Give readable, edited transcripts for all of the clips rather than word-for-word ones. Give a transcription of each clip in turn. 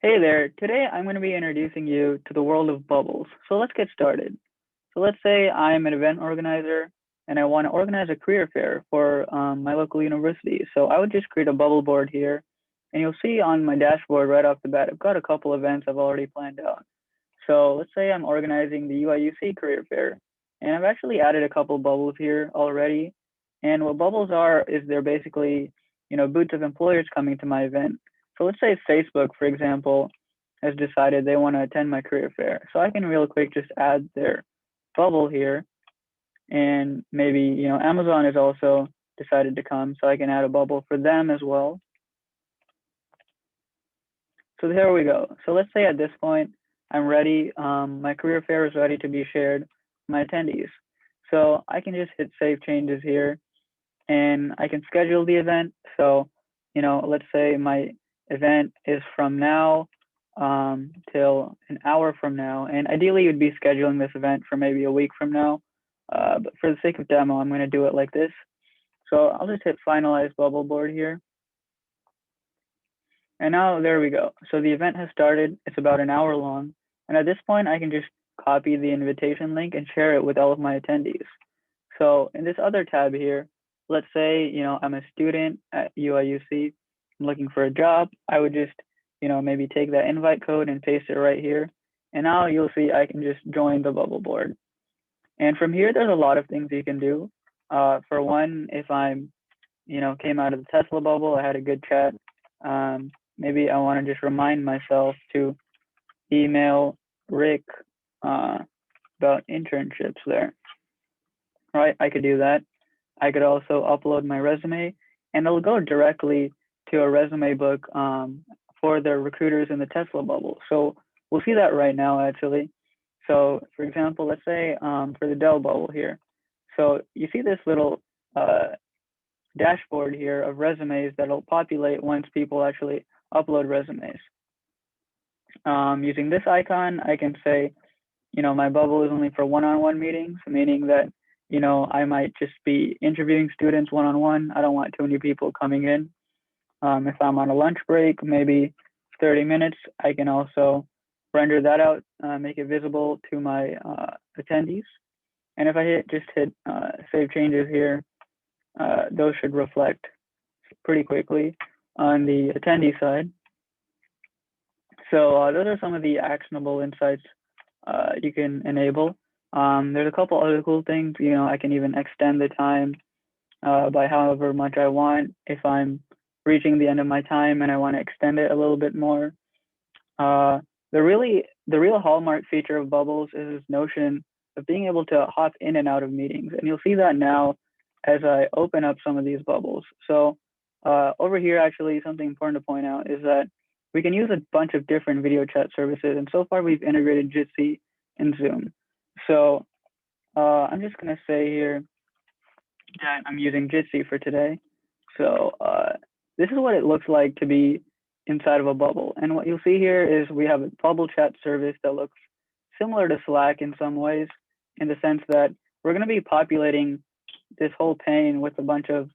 Hey there, today I'm going to be introducing you to the world of bubbles. So let's get started. So let's say I'm an event organizer and I want to organize a career fair for my local university. So I would just create a bubble board here, and you'll see on my dashboard right off the bat, I've got a couple events I've already planned out. So let's say I'm organizing the UIUC career fair, and I've actually added a couple bubbles here already. And what bubbles are is they're basically, boots of employers coming to my event. So let's say Facebook, for example, has decided they want to attend my career fair. So I can real quick just add their bubble here, and maybe, Amazon has also decided to come, so I can add a bubble for them as well. So there we go. So let's say at this point, I'm ready. My career fair is ready to be shared with my attendees. So I can just hit save changes here, and I can schedule the event. So, let's say my event is from now till an hour from now. And ideally, you'd be scheduling this event for maybe a week from now. But for the sake of demo, I'm going to do it like this. So I'll just hit finalize bubble board here. And now there we go. So the event has started. It's about an hour long. And at this point, I can just copy the invitation link and share it with all of my attendees. So in this other tab here, let's say, I'm a student at UIUC, I'm looking for a job. I would just, maybe take that invite code and paste it right here. And now you'll see I can just join the bubble board. And from here, there's a lot of things you can do. For one, if I'm, came out of the Tesla bubble, I had a good chat. Maybe I want to just remind myself to email Rick uh, about internships there, right? I could do that. I could also upload my resume, and it'll go directly to a resume book for the recruiters in the Tesla bubble. So we'll see that right now, actually. So, for example, let's say for the Dell bubble here. So you see this little uh, dashboard here of resumes that'll populate once people actually upload resumes. Using this icon, I can say, my bubble is only for one-on-one meetings, meaning that, I might just be interviewing students one-on-one. I don't want too many people coming in. If I'm on a lunch break, maybe 30 minutes, I can also render that out, make it visible to my attendees. And if I just hit save changes here, those should reflect pretty quickly on the attendee side. So those are some of the actionable insights you can enable. There's a couple other cool things. I can even extend the time by however much I want. If I'm reaching the end of my time and I want to extend it a little bit more. Uh, the real hallmark feature of Bubbles is this notion of being able to hop in and out of meetings, and you'll see that now as I open up some of these bubbles. So over here, actually, something important to point out is that we can use a bunch of different video chat services, and so far we've integrated Jitsi and Zoom. So I'm just gonna say here that I'm using Jitsi for today. So this is what it looks like to be inside of a bubble. And what you'll see here is we have a bubble chat service that looks similar to Slack in some ways, in the sense that we're going to be populating this whole pane with a bunch of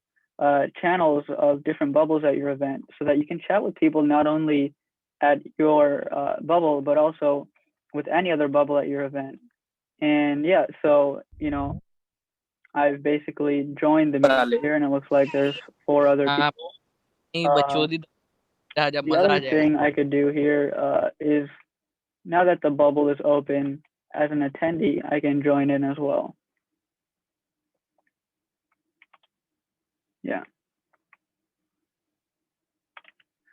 channels of different bubbles at your event so that you can chat with people not only at your bubble, but also with any other bubble at your event. And yeah, so, I've basically joined the meeting डाले here, and it looks like there's four other हाँ people. नहीं Uh, बच्चों दी रहा जब the मजा आ other जाएगा thing I could do here is now that the bubble is open, as an attendee, I can join in as well. Yeah.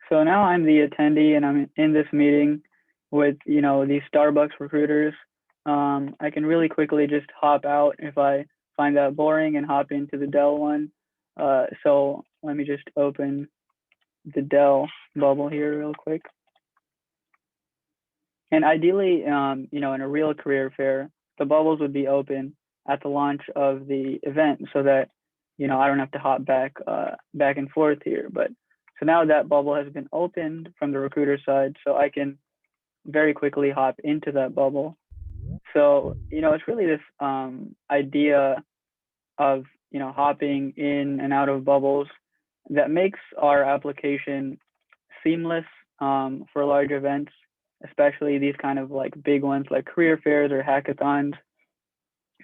So now I'm the attendee, and I'm in this meeting with, these Starbucks recruiters. I can really quickly just hop out if I find that boring and hop into the Dell one. So let me just open the Dell bubble here real quick. And ideally, in a real career fair, the bubbles would be open at the launch of the event so that, I don't have to hop back and forth here. But so now that bubble has been opened from the recruiter side, so I can very quickly hop into that bubble. So, it's really this idea of, hopping in and out of bubbles that makes our application seamless for large events, especially these kind of like big ones like career fairs or hackathons.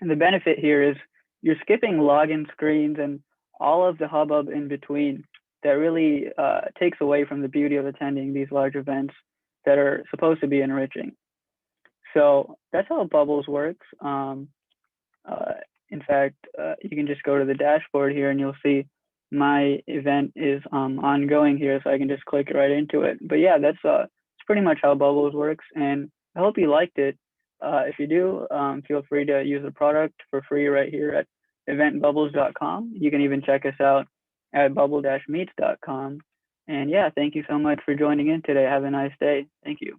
And the benefit here is you're skipping login screens and all of the hubbub in between that really takes away from the beauty of attending these large events that are supposed to be enriching. So that's how Bubbles works. Uh, in fact, you can just go to the dashboard here and you'll see my event is ongoing here, so I can just click right into it. But yeah, that's pretty much how Bubbles works, and I hope you liked it. If you do, feel free to use the product for free right here at eventbubbles.com. You can even check us out at bubble-meets.com. And yeah, thank you so much for joining in today. Have a nice day. Thank you.